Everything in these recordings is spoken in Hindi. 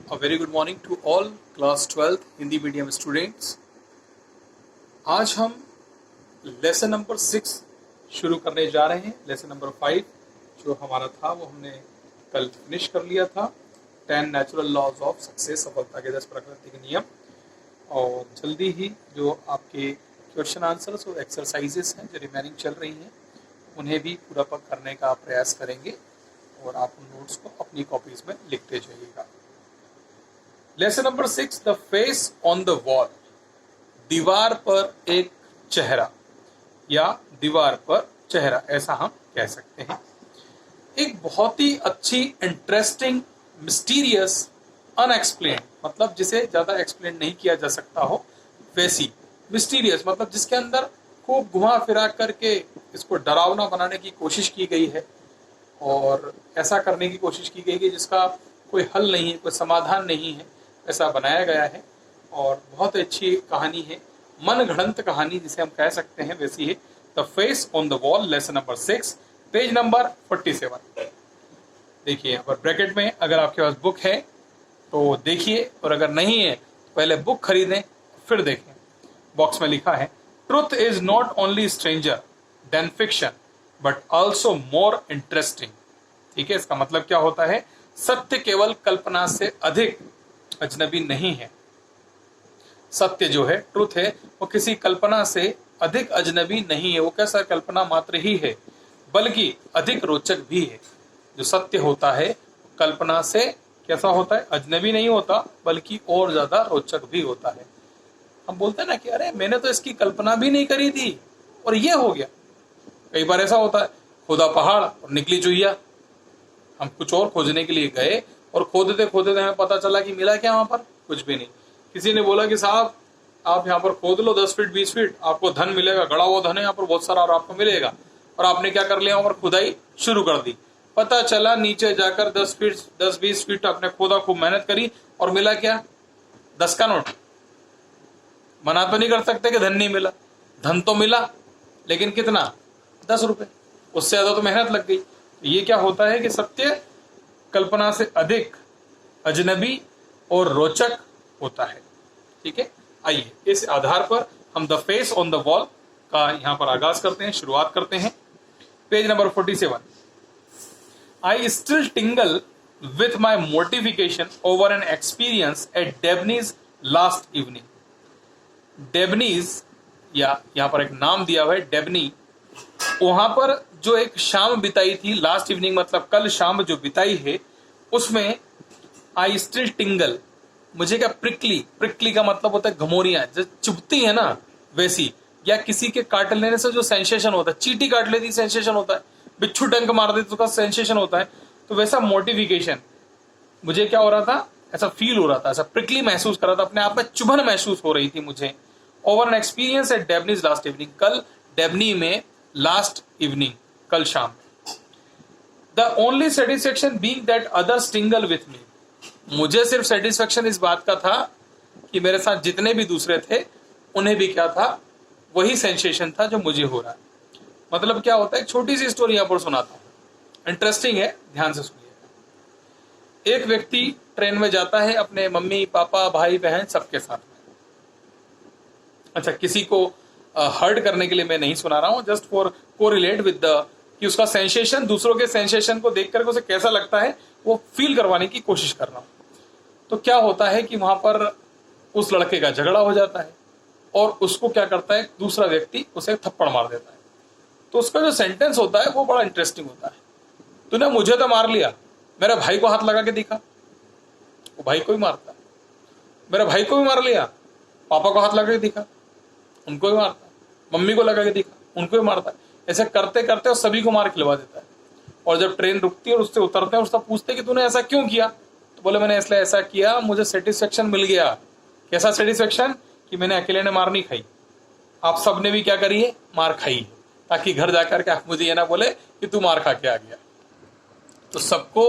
A very good morning to all class 12th Hindi medium students. आज हम लेसन नंबर 6 शुरू करने जा रहे हैं। लेसन नंबर 5 जो हमारा था वो हमने कल फिनिश कर लिया था। 10 नेचुरल लॉज ऑफ सक्सेस, सफलता के 10 प्राकृतिक नियम। और जल्दी ही जो आपके क्वेश्चन आंसर्स और एक्सरसाइजेस हैं जो रिमेनिंग चल रही हैं उन्हें भी पूरा करने का प्रयास करेंगे और आप उन नोट्स को अपनी कॉपीज में लिखते जाइएगा। Lesson number 6, the face on the wall. दीवार पर एक चेहरा या दीवार पर चेहरा, ऐसा हम कह सकते हैं। एक बहुत ही अच्छी, इंटरेस्टिंग, मिस्टीरियस, अनएक्सप्लेन, मतलब जिसे ज्यादा एक्सप्लेन नहीं किया जा सकता हो वैसी मिस्टीरियस, मतलब जिसके अंदर खूब घुमा फिरा करके इसको डरावना बनाने की कोशिश की गई है और ऐसा करने की कोशिश की गई कि जिसका कोई हल नहीं है, कोई समाधान नहीं है, ऐसा बनाया गया है। और बहुत अच्छी कहानी है, मन घड़ंत कहानी जिसे हम कह सकते हैं, वैसी है the face on the wall, lesson number 6, page number 47। देखिए यहाँ पर ब्रैकेट में अगर आपके पास बुक है तो देखिए, और अगर नहीं है तो पहले बुक खरीदें फिर देखें। बॉक्स में लिखा है, truth is not only stranger then fiction but also more interesting. ठीक है, इसका मतलब क्या होता है? सत्य केवल कल्पना से अधिक अजनबी नहीं है। सत्य जो है, ट्रुथ है, वो किसी कल्पना से अधिक अजनबी नहीं है, वो कैसा कल्पना मात्र ही है, बल्कि अधिक रोचक भी है। जो सत्य होता है कल्पना से कैसा होता है? अजनबी नहीं होता, बल्कि और ज्यादा रोचक भी होता है। हम बोलते हैं ना कि अरे मैंने तो इसकी कल्पना भी नहीं करी थी और ये हो गया। कई बार ऐसा होता है, खोदा पहाड़ और निकली चुईया। हम कुछ और खोजने के लिए गए और खोदते खोदते हमें पता चला कि मिला क्या वहां पर? कुछ भी नहीं। किसी ने बोला कि साहब आप यहाँ पर खोद लो 10 फीट 20 फीट, आपको धन मिलेगा, गड़ा हुआ धन है यहाँ पर बहुत सारा और आपको मिलेगा। और आपने क्या कर लिया? वहां पर खुदाई शुरू कर दी। पता चला नीचे जाकर 10-20 फीट आपने खोदा, खूब मेहनत करी और मिला क्या? 10 का नोट। मना तो नहीं कर सकते कि धन नहीं मिला, धन तो मिला, लेकिन कितना? 10 रुपए। उससे ज्यादा तो मेहनत लग गई। ये क्या होता है कि सत्य कल्पना से अधिक अजनबी और रोचक होता है। ठीक है, आइए इस आधार पर हम the face on the wall का यहां पर आगाज करते हैं, शुरुआत करते हैं। Page number 47। I still tingle with my mortification over an experience at डेबनीज last evening. Debenhams, या यहां पर एक नाम दिया हुआ है डेबनी, वहां पर जो एक शाम बिताई थी, लास्ट इवनिंग मतलब कल शाम जो बिताई है, उसमें आई स्टिल टिंगल, मुझे क्या प्रिकली का मतलब होता है घमोरियां जो चुभती है ना, वैसी, या किसी के काट लेने से जो सेंसेशन होता है, चींटी काट लेती सेंसेशन होता है, बिच्छू डंक मार देती तो उसका सेंसेशन होता है, तो वैसा मोटिफिकेशन मुझे क्या हो रहा था? ऐसा फील हो रहा था, ऐसा प्रिकली महसूस कर रहा था, अपने आप में चुभन महसूस हो रही थी मुझे। Over an experience at डेबनीज last evening, कल डेबनी में लास्ट इवनिंग, कल शाम। The only satisfaction being that others tingle with me, मुझे सिर्फ सेटिस्फेक्शन इस बात का था कि मेरे साथ जितने भी दूसरे थे उन्हें भी क्या था? वही सेंसेशन था जो मुझे हो रहा है। मतलब क्या होता है? एक छोटी सी स्टोरी यहां पर सुनाता हूं, इंटरेस्टिंग है, ध्यान से सुनिए। एक व्यक्ति ट्रेन में जाता है अपने मम्मी पापा भाई बहन सबके साथ में। अच्छा, किसी को हर्ट करने के लिए मैं नहीं सुना रहा हूं, just for correlate with the, कि उसका सेंसेशन दूसरों के सेंसेशन को देख करके उसे कैसा लगता है वो फील करवाने की कोशिश कर रहा हूं। तो क्या होता है कि वहां पर उस लड़के का झगड़ा हो जाता है और उसको क्या करता है, दूसरा व्यक्ति उसे थप्पड़ मार देता है। तो उसका जो सेंटेंस होता है वो बड़ा इंटरेस्टिंग होता है। तूने मुझे तो मार लिया, मेरे भाई को हाथ लगा के दिखा, वो भाई को भी मारता है। मेरे भाई को भी मार लिया, पापा को हाथ लगा के दिखा, उनको भी मारता है। मम्मी को लगा के दिखा, उनको भी मारता है। ऐसे करते करते और सभी को मार खिलवा देता है। और जब ट्रेन रुकती है और उससे उतरते हैं, उससे पूछते हैं कि तूने ऐसा क्यों किया? तो बोले मैंने इसलिए ऐसा किया, मुझे सेटिस्फेक्शन मिल गया। कैसा सेटिस्फेक्शन? कि मैंने अकेले ने मार नहीं खाई, आप सब ने भी क्या करी है? मार खाई, ताकि घर जाकर के आप मुझे ये ना बोले कि तू मार खा के आ गया। तो सबको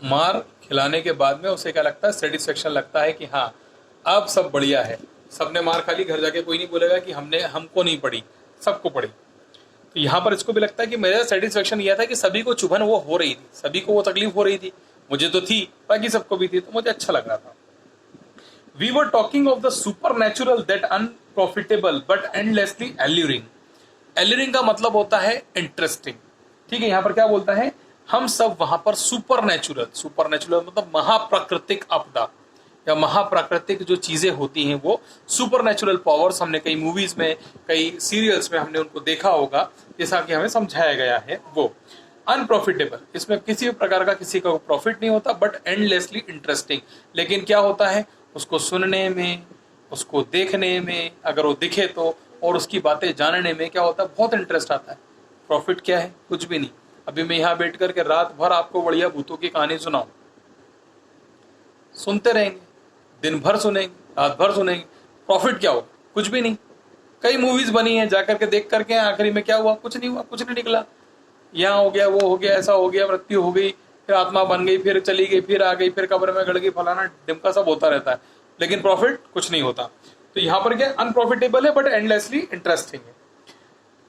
मार खिलाने के बाद में उसे क्या लगता है? सेटिस्फेक्शन लगता है कि हाँ अब सब बढ़िया है, सबने मार खा ली, घर जाके कोई नहीं बोलेगा कि हमको नहीं पड़ी, सबको पड़ी। तो यहाँ पर इसको भी लगता है कि मेरा सेटिस्फेक्शन यह था कि सभी को चुभन वो हो रही थी, सभी को वो तकलीफ हो रही थी, मुझे तो थी, बाकी सबको भी थी, तो मुझे अच्छा लग रहा था। We were talking of the supernatural that unprofitable but endlessly alluring. Alluring का मतलब होता है इंटरेस्टिंग। ठीक है, यहां पर क्या बोलता है, हम सब वहां पर सुपरनेचुरल, सुपरनेचुरल मतलब महाप्राकृतिक आपदा या महाप्राकृतिक जो चीजें होती हैं वो सुपरनेचुरल पावर्स, हमने कई मूवीज में, कई सीरियल्स में हमने उनको देखा होगा, जैसा कि हमें समझाया गया है। वो अनप्रॉफिटेबल, इसमें किसी भी प्रकार का किसी का प्रॉफिट नहीं होता, बट एंडलेसली इंटरेस्टिंग। लेकिन क्या होता है, उसको सुनने में, उसको देखने में, अगर वो दिखे तो, और उसकी बातें जानने में क्या होता है, बहुत इंटरेस्ट आता है। प्रॉफिट क्या है, कुछ भी नहीं। अभी मैं यहाँ बैठ करके रात भर आपको बढ़िया भूतों की कहानी सुनाऊं, सुनते रहेंगे, दिन भर सुनेंगे, रात भर सुनेंगे, प्रॉफिट क्या होगा, कुछ भी नहीं। कई मूवीज बनी है, जाकर के देख करके आखिरी में क्या हुआ, कुछ नहीं हुआ, कुछ नहीं निकला। यहाँ हो गया, वो हो गया, ऐसा हो गया, मृत्यु हो गई, फिर आत्मा बन गई, फिर चली गई, फिर आ गई, फिर कब्र में गड़ गई, फलाना डिमका, सब होता रहता है, लेकिन प्रॉफिट कुछ नहीं होता। तो यहाँ पर क्या, अनप्रॉफिटेबल है बट एंडलेसली इंटरेस्टिंग है।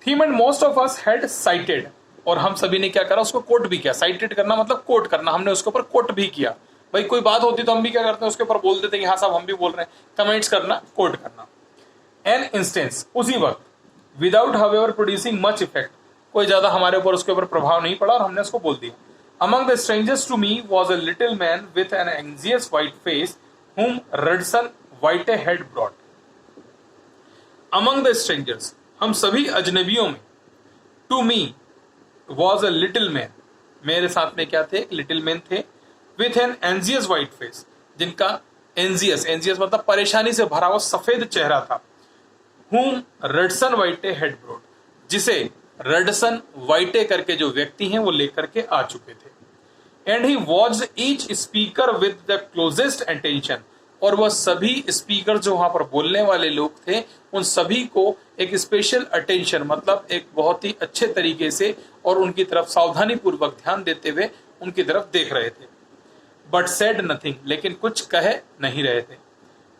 Theme and most of us had sighted, और हम सभी ने क्या करा, उसको कोट भी किया। साइटेड करना मतलब कोट करना, हमने उसके ऊपर कोट भी किया। भाई कोई बात होती तो हम भी क्या करते हैं, उसके ऊपर बोल देते हैं कि हाँ साहब हम भी बोल रहे हैं, कमेंट्स करना, कोट करना। एन इंस्टेंस, उसी वक्त, without however producing much effect, कोई ज्यादा हमारे ऊपर उसके ऊपर प्रभाव नहीं पड़ा और हमने उसको बोल दिया। Among the strangers to me was a little man with an anxious white face whom Rudson White had brought. Among the strangers, हम सभी अजनबियों में, to me was a little man, मेरे साथ में क्या थे, एक लिटिल मैन थे, with an anxious white face, जिनका एंजियस, एंजियस मतलब परेशानी से भरा हुआ सफेद चेहरा था, whom Rudson White had brought, जिसे रडसन वाइटे करके जो व्यक्ति हैं वो लेकर के आ चुके थे। And he watched each speaker with the closest attention, और वह सभी स्पीकर जो वहां पर बोलने वाले लोग थे उन सभी को एक स्पेशल अटेंशन मतलब एक बहुत ही अच्छे तरीके से और उनकी तरफ सावधानी पूर्वक ध्यान देते हुए उनकी तरफ देख रहे थे। बट सेड नथिंग, लेकिन कुछ कह नहीं रहे थे।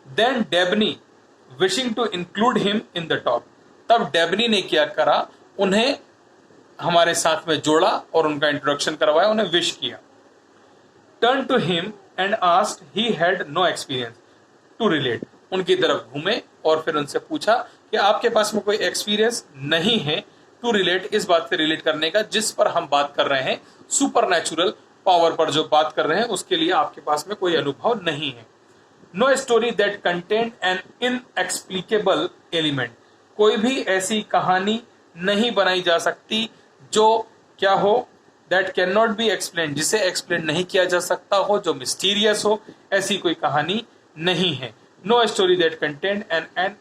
Then Debney wishing to include him in the talk, तब डेबनी ने क्या करा, उन्हें हमारे साथ में जोड़ा और उनका इंट्रोडक्शन करवाया, उन्हें विश किया। Turn to him and asked he had no experience to relate, उनकी तरफ घूमे और फिर उनसे पूछा कि आपके पास में कोई एक्सपीरियंस नहीं है टू रिलेट, इस बात से रिलेट करने का जिस पर हम बात कर रहे हैं, सुपरनैचुरल पावर पर जो बात कर रहे हैं उसके लिए आपके पास में कोई अनुभव नहीं है। No story that contain an inexplicable element, कोई भी ऐसी कहानी नहीं बनाई जा सकती जो क्या हो, that can not be explain, जिसे एक्सप्लेन नहीं किया जा सकता हो, जो मिस्टीरियस हो, ऐसी कोई कहानी नहीं है। No story that contain an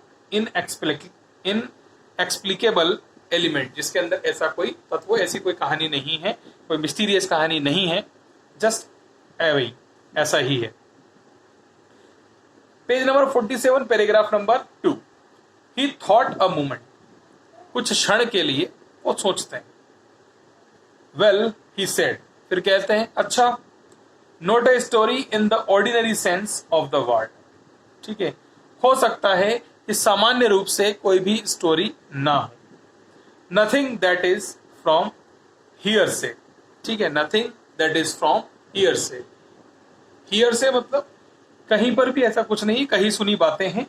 inexplicable element, जिसके अंदर ऐसा कोई तत्व, ऐसी कोई कहानी नहीं है, कोई मिस्टीरियस कहानी नहीं है, जस्ट वही ऐसा ही है। Page number 47, paragraph number 2। He thought a moment, कुछ क्षण के लिए वो सोचते हैं। वेल ही सेड, फिर कहते हैं अच्छा, not a story in the ordinary sense of the word, ठीक है, हो सकता है कि सामान्य रूप से कोई भी स्टोरी ना हो। Nothing that is from here से, ठीक है, nothing that is from here से। हियर से मतलब कहीं पर भी ऐसा कुछ नहीं, कहीं सुनी बातें हैं,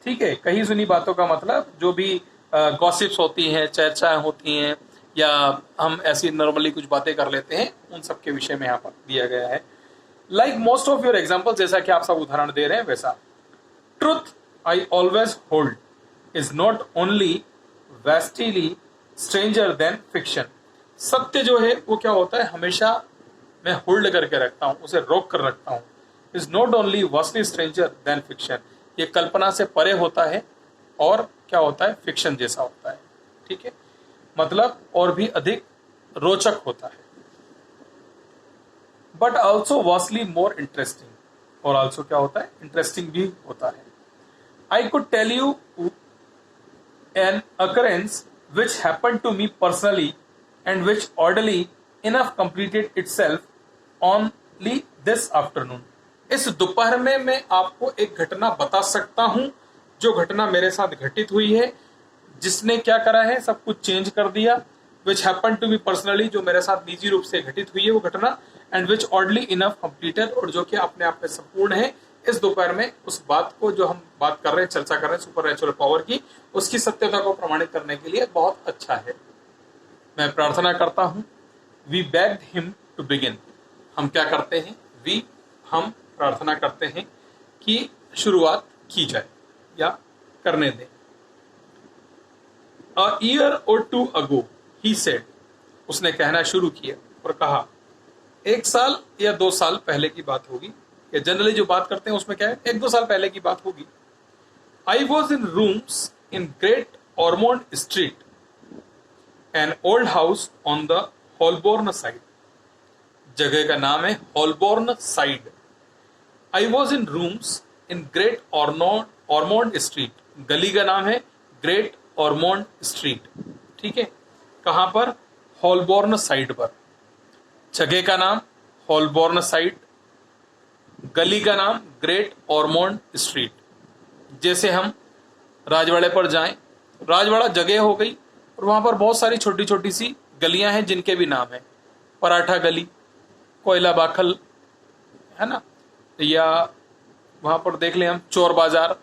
ठीक है। कहीं सुनी बातों का मतलब जो भी गॉसिप्स होती हैं, चर्चाएं होती हैं, या हम ऐसी नॉर्मली कुछ बातें कर लेते हैं, उन सब के विषय में यहाँ पर दिया गया है। Like most of your example, जैसा कि आप सब उदाहरण दे रहे हैं वैसा। Truth I always hold is not only vastly stranger then fiction, सत्य जो है वो क्या होता है, हमेशा मैं होल्ड करके रखता हूँ, उसे रोक कर रखता हूँ। Is not only vastly stranger then fiction, ये कल्पना से परे होता है और क्या होता है, फिक्शन जैसा होता है, ठीक है, मतलब और भी अधिक रोचक होता है। But also vastly more interesting, और ऑल्सो क्या होता है, इंटरेस्टिंग भी होता है। I could tell you an occurrence which happen to me personally and which orderly enough completed itself only this afternoon, इस दोपहर में मैं आपको एक घटना बता सकता हूं, जो घटना मेरे साथ घटित हुई है, जिसने क्या करा है, सब कुछ चेंज कर दिया। Which happen to be personally, जो मेरे साथ निजी रूप से घटित हुई है वो घटना, and which oddly enough completed, और जो कि अपने आप में संपूर्ण है। इस दोपहर में उस बात को जो हम बात कर रहे हैं, चर्चा कर रहे हैं सुपर नेचुरल पावर की, उसकी सत्यता को प्रमाणित करने के लिए बहुत अच्छा है। मैं प्रार्थना करता हूं। We begged him to begin. हम क्या करते हैं? हम प्रार्थना करते हैं कि शुरुआत की जाए या करने दें। A year or two ago, he said, उसने कहना शुरू किया और कहा, 1 साल या 2 साल पहले की बात होगी, या जनरली जो बात करते हैं उसमें क्या है, 1-2 साल पहले की बात होगी। I was in rooms in Great Ormond Street, an old house on the Holborn side. जगह का नाम है Holborn Side. I was in rooms in Great Ormond Street. गली का नाम है Great Ormond Street. ठीक है, कहां पर? Holborn Side पर। जगह का नाम Holborn Side, गली का नाम Great Ormond Street। जैसे हम राजवाड़े पर जाएं, राजवाड़ा जगह हो गई और वहां पर बहुत सारी छोटी छोटी सी गलियां हैं जिनके भी नाम है। पराठा गली, कोयला बाखल, है ना, या वहां पर देख लें हम चोर बाजार।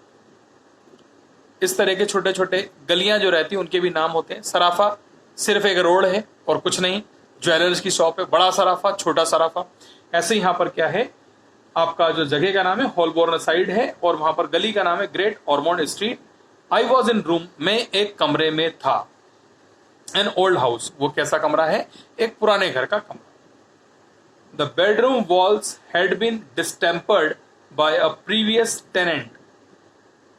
इस तरह के छोटे छोटे गलियां जो रहती हैं उनके भी नाम होते हैं। सराफा सिर्फ एक रोड है और कुछ नहीं, ज्वेलर्स की शॉप है। बड़ा सराफा, छोटा सराफा। ऐसे यहाँ पर क्या है, आपका जो जगह का नाम है हॉलबोर्न साइड है और वहां पर गली का नाम है Great Ormond Street. I was in room, मैं एक कमरे में था। एन ओल्ड हाउस, वो कैसा कमरा है? एक पुराने घर का कमरा। The bedroom walls had been distempered by a previous tenant.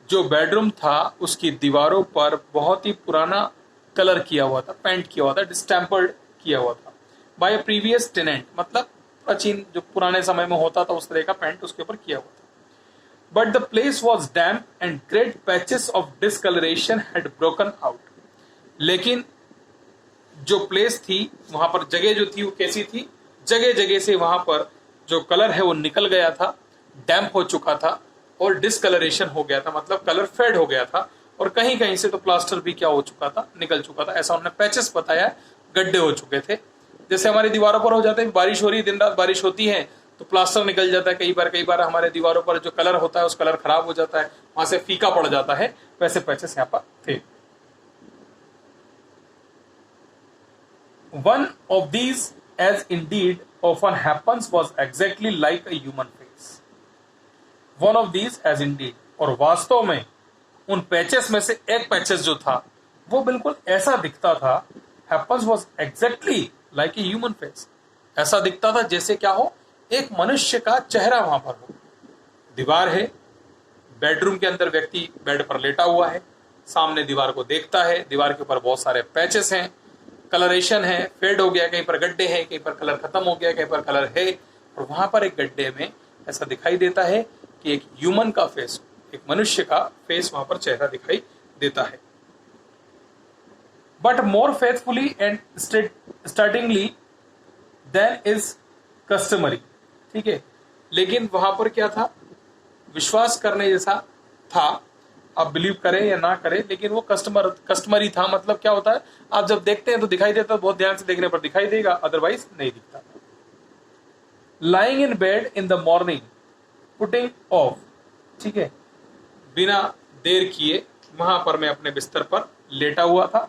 जो बेडरूम था उसकी दीवारों पर बहुत ही पुराना कलर किया हुआ था, पेंट किया हुआ था, डिस्टेम्पर्ड किया हुआ था। बाय अ प्रीवियस टेनेंट मतलब प्राचीन, जो पुराने समय में होता था उस तरह का पेंट उसके ऊपर किया हुआ था। But the place was damp and great patches of discolouration had broken out. लेकिन जो प्लेस थी वहां पर, जगह जो थी वो कैसी थी? जगह जगह से वहां पर जो कलर है वो निकल गया था, डैम्प हो चुका था और डिसकलरेशन हो गया था, मतलब कलर फेड हो गया था। और कहीं कहीं से तो प्लास्टर भी क्या हो चुका था, निकल चुका था। ऐसा उन्होंने पैचेस बताया, गड्ढे हो चुके थे। जैसे हमारी दीवारों पर हो जाते हैं, बारिश हो रही है, दिन रात बारिश होती है तो प्लास्टर निकल जाता है। कई बार हमारे दीवारों पर जो कलर होता है उस कलर खराब हो जाता है, वहां से फीका पड़ जाता है। वैसे पैचेस यहाँ पर थे। One of these, as indeed often happens, was exactly like a human face. One of these, as indeed, और वास्तव में उन पैचेस में से एक पैचेस जो था वो बिल्कुल ऐसा दिखता था। Happens was exactly like a human face. ऐसा दिखता था जैसे क्या हो, एक मनुष्य का चेहरा वहां पर हो। दीवार है, बेडरूम के अंदर व्यक्ति बेड पर लेटा हुआ है, सामने दीवार को देखता है। दीवार के ऊपर बहुत सारे पैचेस हैं, कलरेशन है, फेड हो गया, कहीं पर गड्ढे हैं, कहीं पर कलर खत्म हो गया, कहीं पर कलर है। और वहां पर एक गड्ढे में ऐसा दिखाई देता है कि एक ह्यूमन का फेस, एक मनुष्य का फेस वहां पर चेहरा दिखाई देता है। But more faithfully and startlingly than is customary. ठीक है, लेकिन वहां पर क्या था? विश्वास करने जैसा था। आप बिलीव करें या ना करें, लेकिन वो कस्टमरी था। मतलब क्या होता है, आप जब देखते हैं तो दिखाई देता है, बहुत ध्यान से देखने पर दिखाई देगा, अदरवाइज नहीं दिखता। Lying in bed in the morning putting of. ठीक है, बिना देर किए वहां पर मैं अपने बिस्तर पर लेटा हुआ था।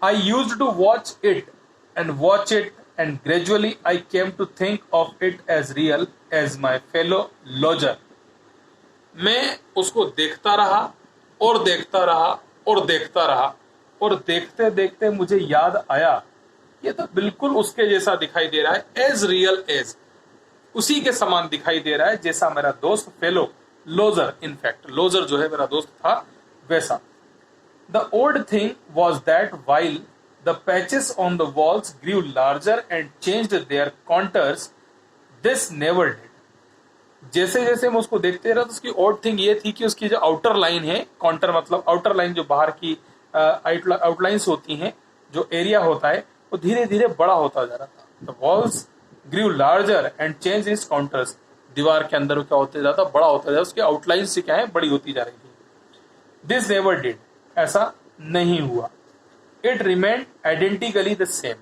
I used to watch it and watch it and gradually I came to think of it as real as my fellow lodger. मैं उसको देखता रहा और देखता रहा और देखता रहा, और देखते देखते मुझे याद आया ये तो बिल्कुल उसके जैसा दिखाई दे रहा है, एज रियल एज, उसी के समान दिखाई दे रहा है जैसा मेरा दोस्त फेलो लोजर, इनफैक्ट लोजर जो है मेरा दोस्त था वैसा। The old thing was that while the patches on the walls grew larger and changed their contours, this never did. जैसे जैसे मैं उसको देखते रहा तो उसकी ऑड थिंग ये थी कि उसकी जो आउटर लाइन है, काउंटर मतलब आउटर लाइन, जो बाहर की आउटलाइंस होती हैं, जो एरिया होता है, वो धीरे धीरे बड़ा होता जा रहा था। The walls grew larger and change is contours. दीवार के अंदर क्या होते जाता, बड़ा होता जा रहा, उसकी आउटलाइन से क्या है, बड़ी होती जा रही थी। दिस नेवर डिड, ऐसा नहीं हुआ। It remained identically the same,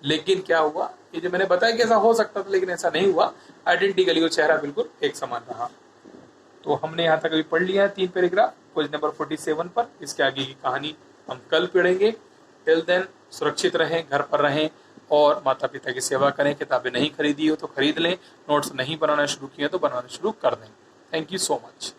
लेकिन क्या हुआ, ये जो मैंने बताया कि ऐसा हो सकता था, लेकिन ऐसा नहीं हुआ। आइडेंटिकली वो चेहरा बिल्कुल एक समान रहा। तो हमने यहाँ तक अभी पढ़ लिया है 3 पैराग्राफ पेज नंबर 47 पर। इसके आगे की कहानी हम कल पढ़ेंगे। टिल देन सुरक्षित रहें, घर पर रहें और माता पिता की सेवा करें। किताबें नहीं खरीदी हो तो खरीद लें, नोट्स नहीं बनाना शुरू किए तो बनाना शुरू कर दें। Thank you so much.